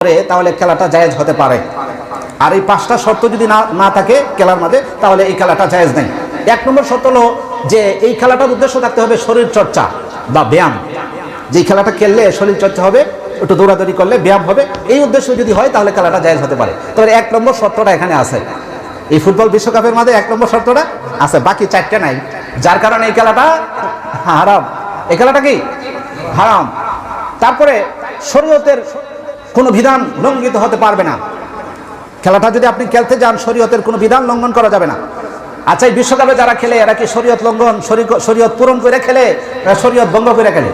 তাহলে খেলাটা জায়েজ হতে পারে। আর এই 5টা শর্ত যদি না থাকে খেলার মাঝে, তাহলে এই খেলাটা জায়েজ নেই। 1 নম্বর শর্ত হলো যে এই খেলাটার উদ্দেশ্য থাকতে হবে শরীর চর্চা বা ব্যায়াম। যে খেলাটা খেললে শরীর চর্চা হবে, একটু দৌড়াদৌড়ি করলে ব্যায়াম হবে, এই উদ্দেশ্য যদি হয় তাহলে খেলাটা জায়েজ হতে পারে। তবে 1 নম্বর শর্তটা এখানে আছে, এই ফুটবল বিশ্বকাপের মাঝে 1 নম্বর শর্তটা আছে, বাকি 4টা নাই। যার কারণে এই খেলাটা হারাম। এই খেলাটা কি হারাম। তারপরে শরীয়তের কোনো বিধান লঙ্ঘিত হতে পারবে না। খেলাটা যদি আপনি খেলতে যান, শরীয়তের কোনো বিধান লঙ্ঘন করা যাবে না। আচ্ছা, এই বিশ্বকাপে যারা খেলে এরা কি শরীয়ত লঙ্ঘন, শরীয়ত পূরণ করে খেলে, শরীয়ত ভঙ্গ করে খেলে?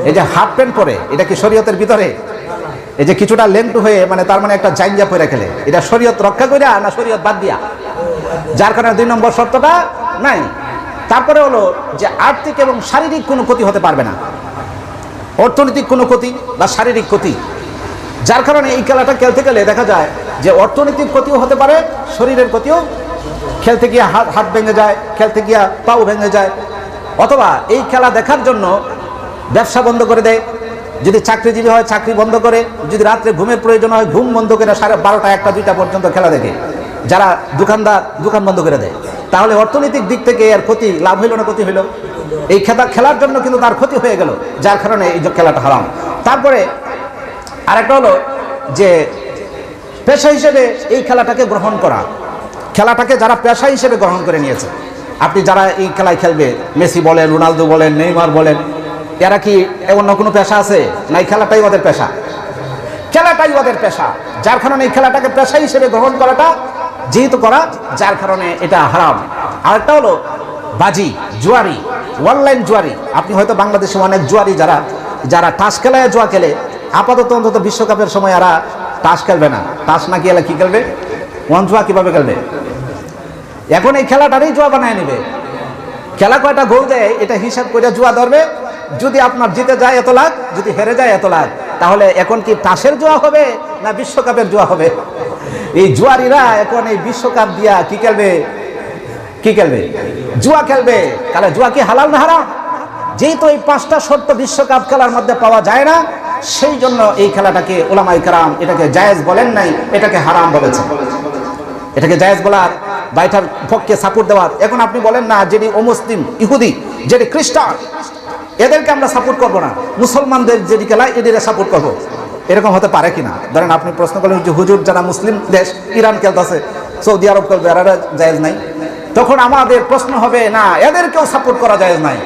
এই যে হাফ প্যান্ট পরে, এটা কি শরীয়তের ভিতরে? এই যে কিছুটা লেংটু হয়ে, মানে তার মানে একটা জাইঞ্জা পরে খেলে, এটা শরীয়ত রক্ষা করে না শরীয়ত বাদ দিয়া? যার কারণে 2 নম্বর শর্তটা নাই। তারপরে হলো যে আর্থিক এবং শারীরিক কোনো ক্ষতি হতে পারবে না, অর্থনৈতিক কোনো ক্ষতি বা শারীরিক ক্ষতি। যার কারণে এই খেলাটা খেলতে গেলে দেখা যায় যে অর্থনৈতিক ক্ষতিও হতে পারে, শরীরের ক্ষতিও। খেলতে গিয়ে হাত ভেঙে যায়, খেলতে গিয়ে পাও ভেঙে যায়, অথবা এই খেলা দেখার জন্য ব্যবসা বন্ধ করে দেয়। যদি চাকরিজীবী হয় চাকরি বন্ধ করে, যদি রাত্রে ঘুমের প্রয়োজন হয় ঘুম বন্ধ করে 12টা 1টা 2টা পর্যন্ত খেলা দেখে। যারা দোকানদার দোকান বন্ধ করে দেয়। তাহলে অর্থনৈতিক দিক থেকে এর ক্ষতি, লাভ হইল না ক্ষতি হইল? এই খেলার জন্য কিন্তু তার ক্ষতি হয়ে গেল, যার কারণে এই খেলাটা হারাম। তারপরে আরেকটা হলো যে পেশা হিসেবে এই খেলাটাকে গ্রহণ করা। খেলাটাকে যারা পেশা হিসেবে গ্রহণ করে নিয়েছে, আপনি যারা এই খেলায় খেলবে, মেসি বলেন, রোনালদো বলেন, নেইমার বলেন, এরা কি অন্য কোনো পেশা আছে? নাই, খেলাটাই ওদের পেশা, খেলাটাই ওদের পেশা। যার কারণে এই খেলাটাকে পেশা হিসেবে গ্রহণ করাটা যেহেতু করা, যার কারণে এটা হারাম। আরেকটা হলো বাজি, জুয়ারি, অনলাইন জুয়ারি। আপনি হয়তো বাংলাদেশে অনেক জুয়ারি যারা টাস খেলায় জুয়া খেলে, আপাতত অন্তত বিশ্বকাপের সময় এরা টাস খেলবে না। টাস না খেলে কি খেলবে? জুয়া কিভাবে খেলবে? এখন এই খেলাটারই জুয়া বানায় নেবে। খেলা কয়টা গোল দেয় এটা হিসাব করে জুয়া ধরবে। যদি আপনার জিতে যায় এত লাখ, যদি হেরে যায় এত লাখ। তাহলে এখন কি টাসের জুয়া হবে না বিশ্বকাপের জুয়া হবে? এই জুয়ারিরা এখন এই বিশ্বকাপ দিয়া কি খেলবে? জুয়া খেলবে। তাহলে জুয়া কি হালাল না হারাম? যেহেতু এই 5টা শর্ত বিশ্বকাপ খেলার মধ্যে পাওয়া যায় না, সেই জন্য এই খেলাটাকে উলামায়ে কেরাম এটাকে জায়েজ বলেন নাই, এটাকে হারাম বলেছেন। এটাকে জায়েজ বলার বা এটার পক্ষে সাপোর্ট দেওয়ার। এখন আপনি বলেন না, যিনি অমুসলিম, ইহুদি, যিনি খ্রিস্টান, এদেরকে আমরা সাপোর্ট করবো না, মুসলমানদের যেটি খেলা এদের সাপোর্ট করবো, এরকম হতে পারে কিনা? ধরেন আপনি প্রশ্ন করলেন যে হুজুর, যারা মুসলিম দেশ, ইরান খেলতেছে, সৌদি আরব খেলবে, এরা জায়েজ নাই। তখন আমাদের প্রশ্ন হবে, না, এদেরকেও সাপোর্ট করা জায়েজ নাই।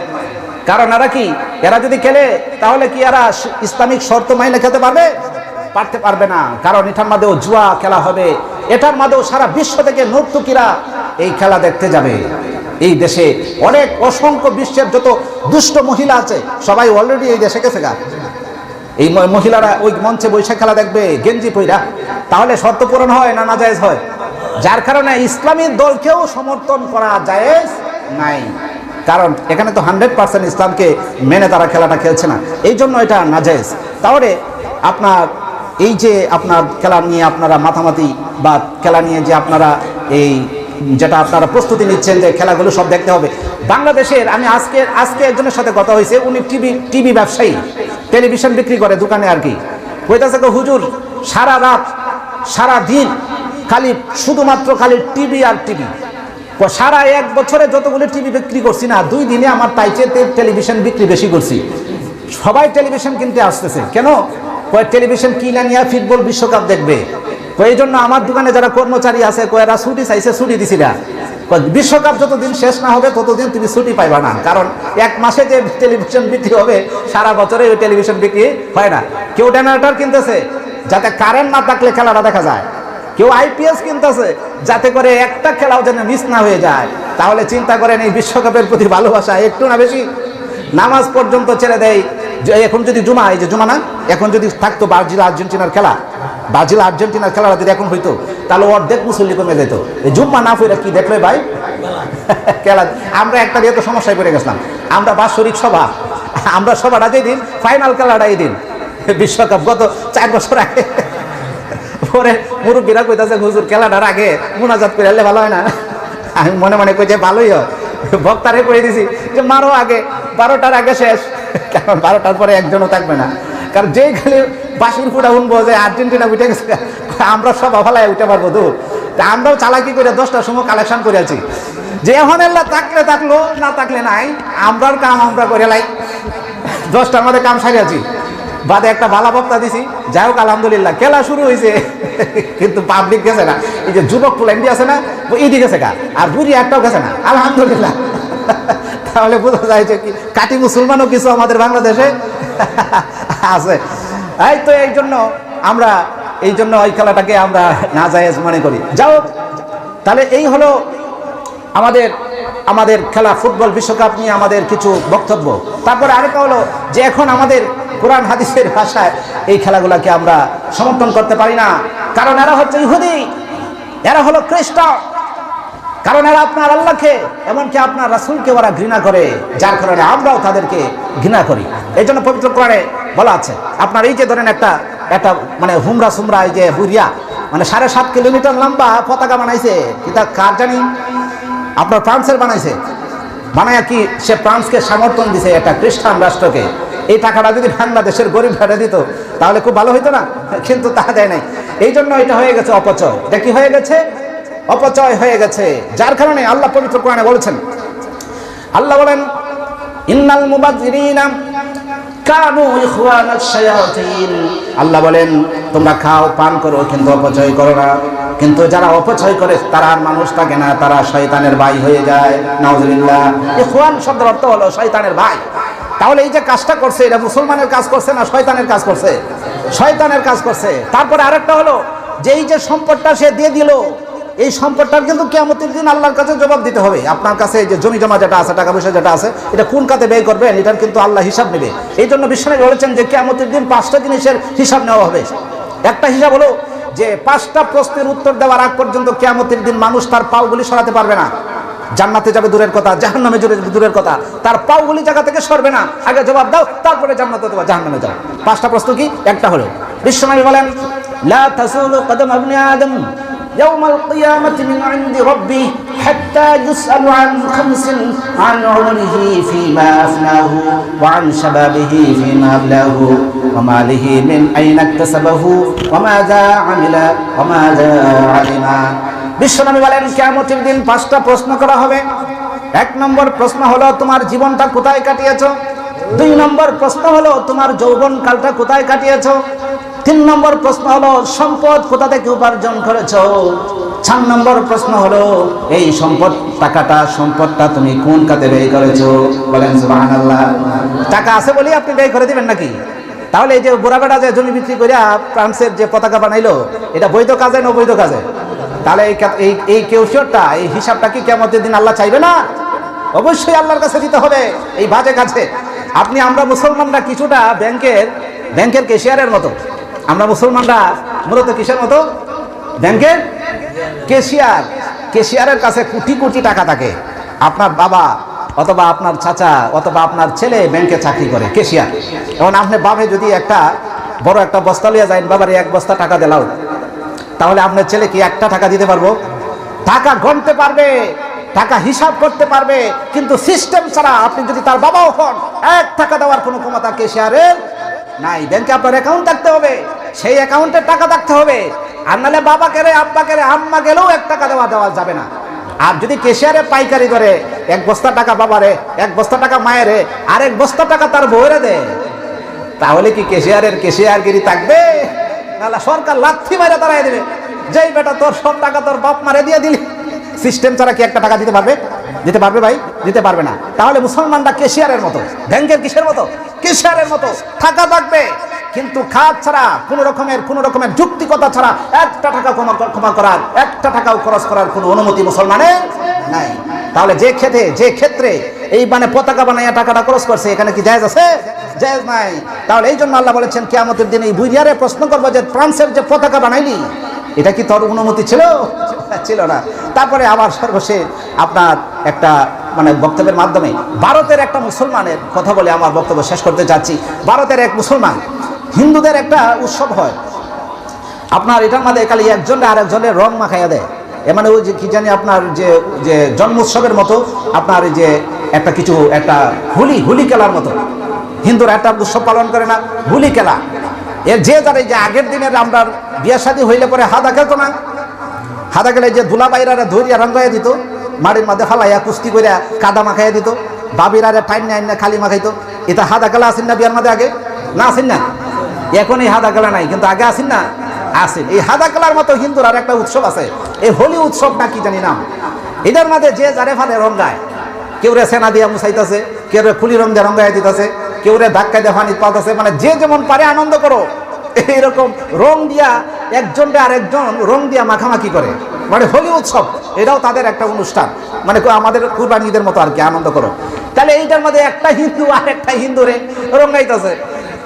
কারণ এরা কি, এরা যদি খেলে তাহলে কি এরা ইসলামিক শর্ত মাইনে খেতে পারবে না। কারণ এটার মধ্যেও জুয়া খেলা হবে, এটার মধ্যেও সারা বিশ্ব থেকে নর্তকীরা এই খেলা দেখতে যাবে। এই দেশে অনেক অসংখ্য বিশ্বের যত দুষ্ট মহিলা আছে সবাই অলরেডি এই দেশে গেছে গা। এই মহিলারা ওই মঞ্চে বৈশা খেলা দেখবে গেঞ্জি পইরা। তাহলে শর্ত পূরণ হয় না নাজায়েজ হয়? যার কারণে ইসলামী দলকেও সমর্থন করা জায়েজ নাই। কারণ এখানে তো 100% ইসলামকে মেনে তারা খেলাটা খেলছে না, এই জন্য এটা নাজায়েজ। তাহলে আপনার এই যে আপনার খেলা নিয়ে আপনারা মাথামাতি বা খেলা নিয়ে যে আপনারা এই যেটা আপনারা প্রস্তুতি নিচ্ছেন যে খেলাগুলো সব দেখতে হবে। বাংলাদেশের আমি আজকে একজনের সাথে কথা হয়েছে, উনি টিভি ব্যবসায়ী, টেলিভিশন বিক্রি করে দোকানে আর কি। কইতাছে হুজুর, সারা রাত সারা দিন শুধুমাত্র খালি টিভি আর টিভি। সারা 1 বছরে যতগুলো টিভি বিক্রি করছি না, 2 দিনে আমার তাইচেতে টেলিভিশন বিক্রি বেশি করছি। সবাই টেলিভিশন কিনতে আসতেছে কেন? টেলিভিশন কিনা নিয়ে ফুটবল বিশ্বকাপ দেখবে। এই জন্য আমার দোকানে যারা কর্মচারী আছে, এরা ছুটি চাইছে, ছুটি দিছি না। বিশ্বকাপ যতদিন শেষ না হবে ততদিন তুমি ছুটি পাইবা না। কারণ 1 মাসে যে টেলিভিশন বিক্রি হবে, সারা বছরে ওই টেলিভিশন বিক্রি হয় না। কেউ জেনারেটর কিনতেছে যাতে কারেন্ট না থাকলে খেলাটা দেখা যায়, কেউ আইপিএস কিনতেছে যাতে করে একটা খেলাও যেন মিস না হয়ে যায়। তাহলে চিন্তা করেন এই বিশ্বকাপের প্রতি ভালোবাসা একটু না বেশি? নামাজ পর্যন্ত ছেড়ে দেয়। এখন যদি জুমা, এই যে জুমা না, এখন যদি থাকতো ব্রাজিল আর্জেন্টিনার খেলা, ব্রাজিল আর্জেন্টিনার খেলাটা যদি এখন হইতো, তাহলে অর্ধেক মুসল্লি কমে যেত। এই জুম্মা না ফিরে কি দেখলে ভাই খেলা। আমরা একটা দিয়ে তো সমস্যায় পড়ে গেছিলাম। আমরা বাৎসরিক সভা, আমরা সভাটা যেদিন, ফাইনাল খেলাটা এই দিন বিশ্বকাপ গত 4 বছর আগে। পরে মুরব্বীরা কইতাছে হুজুর খেলাটার আগে মুনাজাত করে আনলে ভালো হয় না? আমি মনে মনে কই যে ভালোই হয়। বক্তারে কই দিছি যে মারো আগে, 12টার আগে শেষ, কারণ 12টার পরে একজনও থাকবে না। কারণ যে খালি বাসির ফুটা উঠবো যে আর্জেন্টিনা উঠে গেছে, আমরা সব অফালায় উঠে পারবো দূর। তা আমরাও চালাকি করে 10টার সময় কালেকশন করে আছি যে এখন এল্লা থাকলে থাকলো, না থাকলে নাই, আমরার কাম আমরা করে লাই। 10টার মধ্যে কাম সারি আছি, বাদে একটা ভালো বক্তা দিছি, যাই হোক আলহামদুলিল্লাহ খেলা শুরু হয়েছে, কিন্তু পাবলিক গেছে না। এই যে যুবক ফুলান্ডি আছে না, ইডি গেছে গা, আর বুড়ি একটাও গেছে না, আলহামদুলিল্লাহ। তাহলে বোঝা যায় যে কি কাটি মুসলমানও কিছু আমাদের বাংলাদেশে আছে। এই তো এই জন্য ওই খেলাটাকে আমরা নাজায়েজ মনে করি। যাও, তাহলে এই হলো আমাদের খেলা, ফুটবল বিশ্বকাপ নিয়ে আমাদের কিছু বক্তব্য। তারপরে আরেকটা হলো যে এখন আমাদের কোরআন হাদিসের ভাষায় এই খেলাগুলোকে আমরা সমর্থন করতে পারি না, কারণ এরা হচ্ছে ইহুদি, এরা হলো খ্রিস্টান, কারণ এরা আপনার আল্লাহকে এমনকি আপনার রাসূলকে ওরা ঘৃণা করে, যার কারণে আমরাও তাদেরকে ঘৃণা করি। এই জন্য পবিত্র কোরআনে বলা আছে, আপনার এই যে ধরেন একটা মানে হুমরা সুমরা, এই যে বুরিয়া মানে 7.5 কিলোমিটার লম্বা পতাকা বানাইছে, এটা কার জানি, আপনার ফ্রান্সের বানাইছে, বানায় কি সে ফ্রান্সকে সমর্থন দিছে একটা খ্রিস্টান রাষ্ট্রকে। এই টাকাটা যদি বাংলাদেশের গরিব ঘাটে দিত তাহলে খুব ভালো হইতো না, কিন্তু তা দেয় নাই। এই জন্য এটা হয়ে গেছে অপচয়। এটা কি হয়ে গেছে? অপচয় হয়ে গেছে, যার কারণে আল্লাহ পবিত্র কোরআনে বলেছেন, আল্লাহ বলেন ইন্নাল মুবাযযিরিনা কানু ইখওয়ানাশ শায়াতিন। আল্লাহ বলেন তোমরা খাও পান করো কিন্তু অপচয় করো না। কিন্তু যারা অপচয় করে তারা আর মানুষ থাকে না, তারা শয়তানের ভাই হয়ে যায়। নাউজুবিল্লাহ। ইখওয়ান শব্দের অর্থ হলো শয়তানের ভাই। তাহলে এই যে কাজটা করছে, এটা মুসলমানের কাজ করছে না শয়তানের কাজ করছে? শয়তানের কাজ করছে। তারপরে আরেকটা হলো যে এই যে সম্পদটা সে দিয়ে দিল, এই সম্পদটার কিন্তু কিয়ামতের দিন আল্লাহর কাছে জবাব দিতে হবে। আপনার কাছে এই যে জমি জমা যেটা আছে, টাকা পয়সা যেটা আছে, এটা কোন কাজে ব্যয় করবেন, এটার কিন্তু আল্লাহ হিসাব নেবে। এই জন্য বিশ্বনবী বলেছেন যে কিয়ামতের দিন 5টা জিনিসের হিসাব নেওয়া হবে। একটা হিসাব হলো যে 5টা প্রশ্নের উত্তর দেওয়ার আগ পর্যন্ত কিয়ামতের দিন মানুষ তার পাগুলি সরাতে পারবে না। জান্নাতে যাবে দূরের কথা, জাহান্নামে যাবে দূরের কথা, তার পাগুলি জায়গা থেকে সরবে না। আগে জবাব দাও, তারপরে জান্নাতে অথবা জাহান্নামে যাও। 5টা প্রশ্ন কি? একটা হলো বিশ্বনবী বলেন লা তাসুলু কদম ইবনে আদম يوم القيامة من عند ربه حتى يسأل عن 5: عن عمره فيما أفناه وعن شبابه فيما أبلاه وماله من أين اكتسبه وماذا عمل وماذا علم। বিশ্বনবী বলেন কিয়ামতের দিন 5টা প্রশ্ন করা হবে। 1 নম্বর প্রশ্ন হলো তোমার জীবনটা কোথায় কাটিয়েছো। 2 নম্বর প্রশ্ন হলো তোমার যৌবনকালটা কোথায় কাটিয়েছো। 3 নম্বর প্রশ্ন হলো সম্পদ কোথা থেকে উপার্জন করেছো। 4 নম্বর প্রশ্ন হলো এই সম্পদটা তুমি কোন কাজে ব্যয় করেছো। বলেন সুবহানাল্লাহ। টাকা আছে বলি আপনি ব্যয় করে দিবেন নাকি? তাহলে এই যে বুড়া বেটা যে জমি বিক্রি করে ফ্রান্সের যে পতাকা বানাইলো, এটা বৈধ কাজে না অবৈধ কাজে? তাহলে এই কেউশরটা, এই হিসাবটা কি কিয়ামতের দিন আল্লাহ চাইবে না? অবশ্যই আল্লাহর কাছে দিতে হবে এই বাজে কাজে। আমরা মুসলমানরা কিছুটা ব্যাংকের ক্যাশিয়ারের মতো। আমরা মুসলমানরা মূলত কিসের মতো? ব্যাংকের ক্যাশিয়ারের কাছে কোটি কোটি টাকা থাকে। আপনার বাবা অথবা আপনার চাচা অথবা আপনার ছেলে ব্যাংকে চাকরি করে, ক্যাশিয়ার। এখন আপনি বাবে যদি একটা বড় একটা বস্তা লিয়ে যায়, বাবার 1 বস্তা টাকা দিলাও, তাহলে আপনার ছেলে কি 1টা টাকা দিতে পারবো? টাকা গণতে পারবে, টাকা হিসাব করতে পারবে, কিন্তু সিস্টেম ছাড়া আপনি যদি তার বাবাও হন 1 টাকা দেওয়ার কোনো ক্ষমতা ক্যাশিয়ারের নাই। ব্যাংকে আপনার অ্যাকাউন্ট থাকতে হবে, সেই অ্যাকাউন্টে টাকা থাকতে হবে। আর নাহলে বাবাকে রে, আব্বাকে রে, আম্মা গেলেও 1 টাকা দেওয়া যাবে না। আর যদি ক্যাশিয়ারে পাইকারি করে 1 বস্তা টাকা বাবারে, 1 বস্তা টাকা মায়েরে, আর 1 বস্তা টাকা তার বউরে দেয়, তাহলে কি ক্যাশিয়ারগিরি থাকবে? নাহলে সরকার লাথি মারে তারাই দেবে, যেই বেটা তোর সব টাকা তোর বাপ মারে দিয়ে দিলি। সিস্টেম ছাড়া কি 1টা টাকা দিতে পারবে? দিতে পারবে ভাই? দিতে পারবে না। তাহলে মুসলমানরা ক্যাশিয়ারের মতো, ব্যাংকের কিসের মতো? ক্যাশিয়ারের মতো। টাকা থাকবে কিন্তু খাত ছাড়া, কোন রকমের যুক্তিকতা ছাড়া 1টা টাকা ক্ষমা করার, 1টা টাকাও খরচ করার কোনো অনুমতি মুসলমানের নাই। তাহলে যে ক্ষেত্রে এই মানে পতাকা বানাইয়া টাকাটা খরচ করছে, এখানে কি জায়েজ আছে? জায়েজ নাই। তাহলে এই জন্য আল্লাহ বলেছেন কিয়ামতের দিন এই বুইয়ারে প্রশ্ন করবো যে ফ্রান্সের যে পতাকা বানাইলি, এটা কি তোর অনুমতি ছিল? ছিল না। তারপরে আবার সর্বশেষ আপনার একটা মানে বক্তব্যের মাধ্যমে ভারতের একটা মুসলমানের কথা বলে আমার বক্তব্য শেষ করতে চাচ্ছি। ভারতের এক মুসলমান, হিন্দুদের একটা উৎসব হয় আপনার, এটার মধ্যে খালি একজনের আরেকজনের রং মাখাইয়া দেয়। মানে ওই যে কি জানি আপনার যে জন্মোৎসবের মতো আপনার এই যে একটা হোলি খেলার মতো। হিন্দুরা একটা উৎসব পালন করে না, হোলি খেলা। এর যে যারা যে আগের দিনের আমরা বিয়ে শাদী হইলে পরে হাদা খেলতো না, হাদা খেলে যে দুলা বাইরা ধরিয়া রঙ্গাইয়া দিত, মাটির মধ্যে ফালাইয়া কুস্তি করিয়া কাদা মাখাইয়া দিত, বাবিরারে টাইম না খালি মাখাইতো। এটা হাদা খেলা আসেন না বিয়ার মধ্যে আগে? না আসেন না? এখন এই হাদা খেলা নাই, কিন্তু আগে আসেন না? আসেন। এই হাদা খেলার মতো হিন্দুর আর একটা উৎসব আছে, এই হোলি উৎসব না কি জানি নাম। এটার মধ্যে যে যারে ফালে রঙ্গায়, কেউ রে সেনা দিয়া মুছাইতেছে, কেউ রে ফুলি রং দিয়ে রঙ্গাই দিতেছে, কেউ রে ধাক্কা দিয়ে পানি পালতেছে, মানে যে যেমন পারে আনন্দ করো। এইরকম রং দিয়া একজন আর একজন রং দিয়া মাখামাখি করে, মানে হোলি উৎসব এটাও তাদের একটা অনুষ্ঠান, মানে আমাদের কুরবানি ঈদের মতো আর কি, আনন্দ করো। তাহলে এইটার মধ্যে একটা হিন্দু আর একটা হিন্দুরে রঙ্গাইতেছে,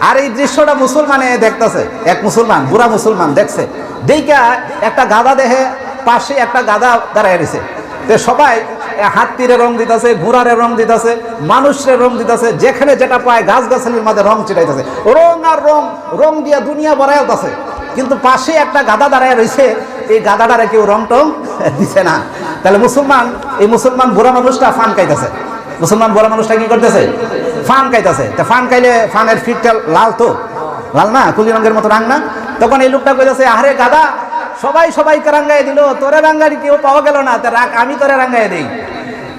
আর এই দৃশ্যটা মুসলমানে দেখতেছে। এক মুসলমান, বুড়া মুসলমান দেখছে, দেখা একটা গাধা দেখে পাশে একটা গাধা দাঁড়ায় রয়েছে, সবাই হাতিরে রং দিতেছে, ঘোড়ারে রং দিতেছে, মানুষের রং দিতেছে, যেখানে যেটা পায় গাছ গাছালির মধ্যে রং ছিটাইতেছে, রং আর রং, রং দিয়া দুনিয়া বড়াইতেছে। কিন্তু পাশে একটা গাধা দাঁড়ায় রয়েছে, এই গাধাটারে কেউ রং টং দিছে না। তাহলে মুসলমান, এই মুসলমান বুড়া মানুষটা ফান খাইতেছে, মুসলমান বুড়া মানুষটা কি করতেছে? ফান খাইতেছে। তা ফান খাইলে ফানের ফিটটা লাল, তো লাল না, কুলি রঙের মতো রাং না? তখন এই লোকটা কইতেছে, আরে গাধা, সবাইকে রাঙ্গাই দিল, তোরে রাঙ্গারি কেউ পাওয়া গেল না, তা রাখ আমি তোরে রাঙ্গাই দিই।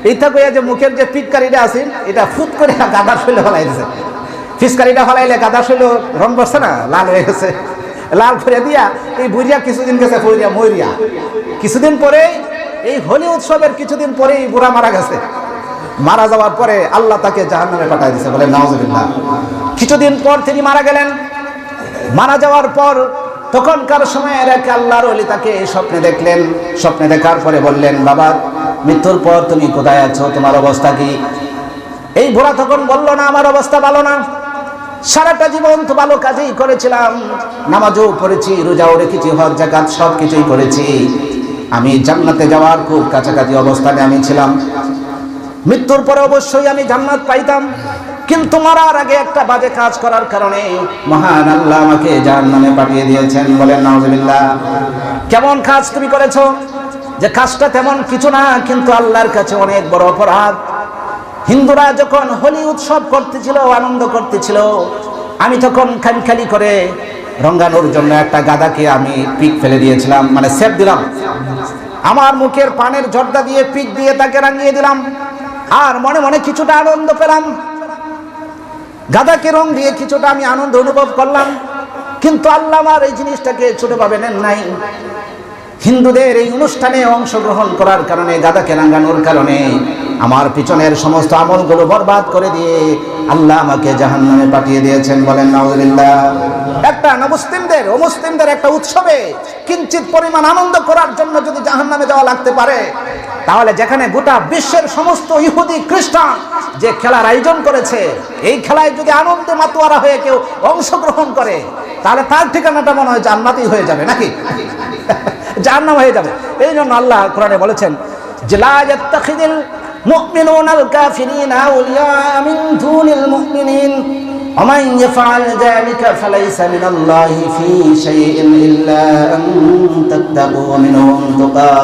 এইটা কইয়া যে মুখের যে পিটকারিটা আছে, এটা ফুট করে গাদার শৈলে ফেলাই দিছে। ফিসকারিটা ফেলাইলে গাদার শৈল রং বসছে না, লাল হয়ে গেছে। লাল করে দিয়া এই বুড়িয়া কিছুদিন গেছে মরিয়া। কিছুদিন পরে এই হোলি উৎসবের কিছুদিন পরে এই বুড়া মারা গেছে। মারা যাওয়ার পরে আল্লাহ তাকে জাহান্নামে পাঠাই দিছে, বলে নাউজুবিল্লাহ। কিছুদিন পর তিনি মারা গেলেন। মারা যাওয়ার পর তখনকার সময়ের এক আল্লাহর ওলি তাকে স্বপ্নে দেখলেন। স্বপ্নে দেখার পরে বললেন, বাবা, মৃত্যুর পর তুমি কোথায় আছো, তোমার অবস্থা কি? এই বুড়া তখন বলল, না, আমার অবস্থা ভালো না, সারাটা জীবন তো ভালো কাজেই করেছিলাম, নামাজও পড়েছি, রোজাও রেখেছি, হজ যাকাত সব কিছুই করেছি, আমি জান্নাতে যাওয়ার খুব কাছাকাছি অবস্থানে আমি ছিলাম, মৃত্যুর পরে অবশ্যই আমি জান্নাত পাইতাম, কিন্তু মরার আগে একটা বাজে কাজ করার কারণে মহান আল্লাহ আমাকে জাহান্নামে পাঠিয়ে দিয়েছেন। বলেন নাউজুবিল্লাহ। কেমন কাজ তুমি করেছো? যে কাজটা তেমন কিছু না, কিন্তু আল্লাহর কাছে অনেক বড় অপরাধ। হিন্দুরা যখন হোলি উৎসব করতেছিল, আনন্দ করতেছিল, আমি তখন খালি করে রঙ্গানোর জন্য একটা গাদাকে আমি পিক ফেলে দিয়েছিলাম, মানে সেপ দিলাম, আমার মুখের পানের জর্দা দিয়ে পিক দিয়ে তাকে রাঙিয়ে দিলাম, আর মনে মনে কিছুটা আনন্দ পেলাম, গাদাকে রং দিয়ে কিছুটা আমি আনন্দ অনুভব করলাম। কিন্তু আল্লাহ আমার এই জিনিসটাকে ছোটভাবে নেন নাই। হিন্দুদের এই অনুষ্ঠানে অংশগ্রহণ করার কারণে, গাদাকে রাঙানোর কারণে আমার পিছনের সমস্ত আমলগুলো বরবাদ করে দিয়ে আল্লাহ আমাকে জাহান্নামে পাঠিয়ে দিয়েছেন। বলেন নাউজুবিল্লাহ। একটা অমুসলিমদের একটা উৎসবে কিঞ্চিত পরিমাণ আনন্দ করার জন্য যদি জাহান্নামে যাওয়া লাগতে পারে, তাহলে যেখানে গোটা বিশ্বের সমস্ত ইহুদি খ্রিস্টান যে খেলার আয়োজন করেছে, এই খেলায় যদি আনন্দে মাতোয়ারা হয়ে কেউ অংশগ্রহণ করে, তাহলে তার ঠিকানাটা মনে হয় জান্নাতই হয়ে যাবে, নাকি জাহান্নাম হয়ে যাবে। এই জন্য আল্লাহ কোরআনে বলেছেন যে লা ইয়াত্তাখিযুল মুমিনুনাল কাফিরিনা আউলিয়া মিন দুনিল মুমিনিন ওয়া মান ইয়াফআল যালিকা ফালাইসা মিনাল্লাহি ফি শাইইন ইল্লা আন তাত্তাকু মিনহুম তুকা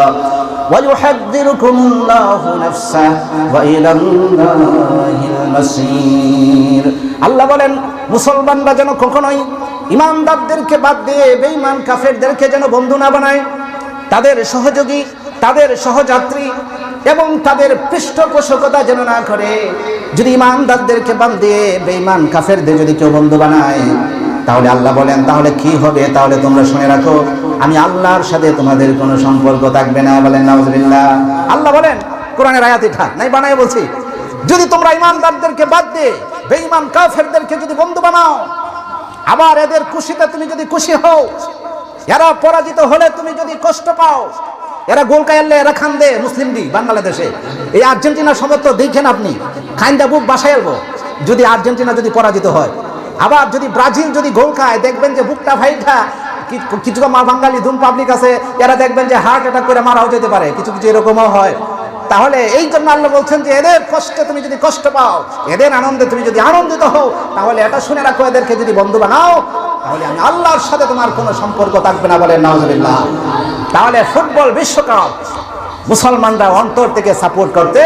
ওয়া ইউহাদ্দিরুকুমুল্লাহু নাফসা ওয়া ইলাল্লাহিল মাসীর। আল্লাহ বলেন, মুসলমানরা যেন কখনোই ইমানদারদেরকে বাদ দিয়ে বেঈমান কাফেরদেরকে যেন বন্ধু না বানায়, তাদের সহযোগী, তাদের সহযাত্রী এবং তাদের পৃষ্ঠপোষকতা যেন না করে। যদি ইমানদারদেরকে বাদ দিয়ে বেঈমান কাফেরদের যদি কেউ বন্ধু বানায়, তাহলে আল্লাহ বলেন, তাহলে কি হবে? তাহলে তোমরা শুনে রাখো, আমি আল্লাহর সাথে তোমাদের কোনো সম্পর্ক থাকবে না। বলেন নাউজুবিল্লাহ। আল্লাহ বলেন, কোরআনের আয়াত এটা নাই বানায় বলছি, যদি তোমরা ইমানদারদেরকে বাদ দিয়ে বেঈমান কাফেরদেরকে যদি বন্ধু বানাও, আবার এদের খুশিতে তুমি যদি খুশি হও, এরা পরাজিত হলে তুমি যদি কষ্ট পাও, এরা গোল কায়ালে এরা খান্দে মুসলিমদি বাংলাদেশে, এই আর্জেন্টিনা সমর্থ দেখেন আপনি, খাইন্দা বুক বাসায় এলবো যদি আর্জেন্টিনা যদি পরাজিত হয়। আবার যদি ব্রাজিল যদি গোল খায়, দেখবেন যে বুকটা ভাইটা, কিছু বাঙালি ধুম পাবলিক আছে, এরা দেখবেন যে হার্ট অ্যাটাক করে মারাও যেতে পারে, কিছু কিছু এরকমও হয়। তাহলে এই জন্য আল্লাহ বলছেন যে এদের কষ্টে তুমি যদি কষ্ট পাও, এদের আনন্দে তুমি যদি আনন্দিত হও, তাহলে এটা শুনে রাখো, এদেরকে যদি বন্ধু বানাও, তাহলে আমি আল্লাহর সাথে তোমার কোনো সম্পর্ক থাকবে না। বলেন নাউজুবিল্লাহ। তাহলে ফুটবল বিশ্বকাপ মুসলমানরা অন্তর থেকে সাপোর্ট করতে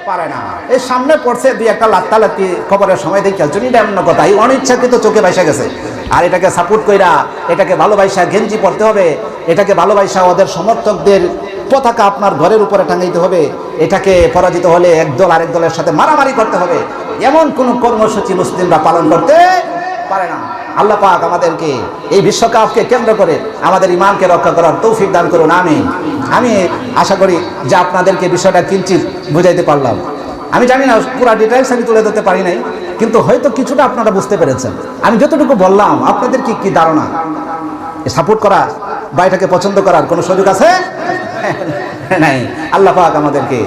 পারে না। এই সামনে পড়ছে দুই একটা লাত্তি খবরের সময় দেখে চুনি এমন কথা, এই অনিচ্ছাকৃত চোখে বাইসা গেছে। আর এটাকে সাপোর্ট কইরা, এটাকে ভালোবাসা গেঞ্জি পড়তে হবে, এটাকে ভালোবাসা ওদের সমর্থকদের পতাকা আপনার ঘরের উপরে টাঙাইতে হবে, এটাকে পরাজিত হলে একদল আরেক দলের সাথে মারামারি করতে হবে, এমন কোন কর্মসূচি মুসলিমরা পালন করতে পারে না। আল্লাহ পাক আমাদেরকে এই বিশ্বকাপকে কেন্দ্র করে আমাদের ইমানকে রক্ষা করার তৌফিক দান করুন, আমিন। আমি আশা করি যে আপনাদেরকে বিষয়টা কিঞ্চিত বুঝাইতে পারলাম। আমি জানি না পুরো ডিটেইলস আমি তুলে ধরতে পারি নাই, কিন্তু হয়তো কিছুটা আপনারা বুঝতে পেরেছেন। আমি যতটুকু বললাম আপনাদের কি ধারণা? সাপোর্ট করা বা এটাকে পছন্দ করার কোনো সুযোগ আছে? নাই। আল্লাহ পাক আমাদেরকে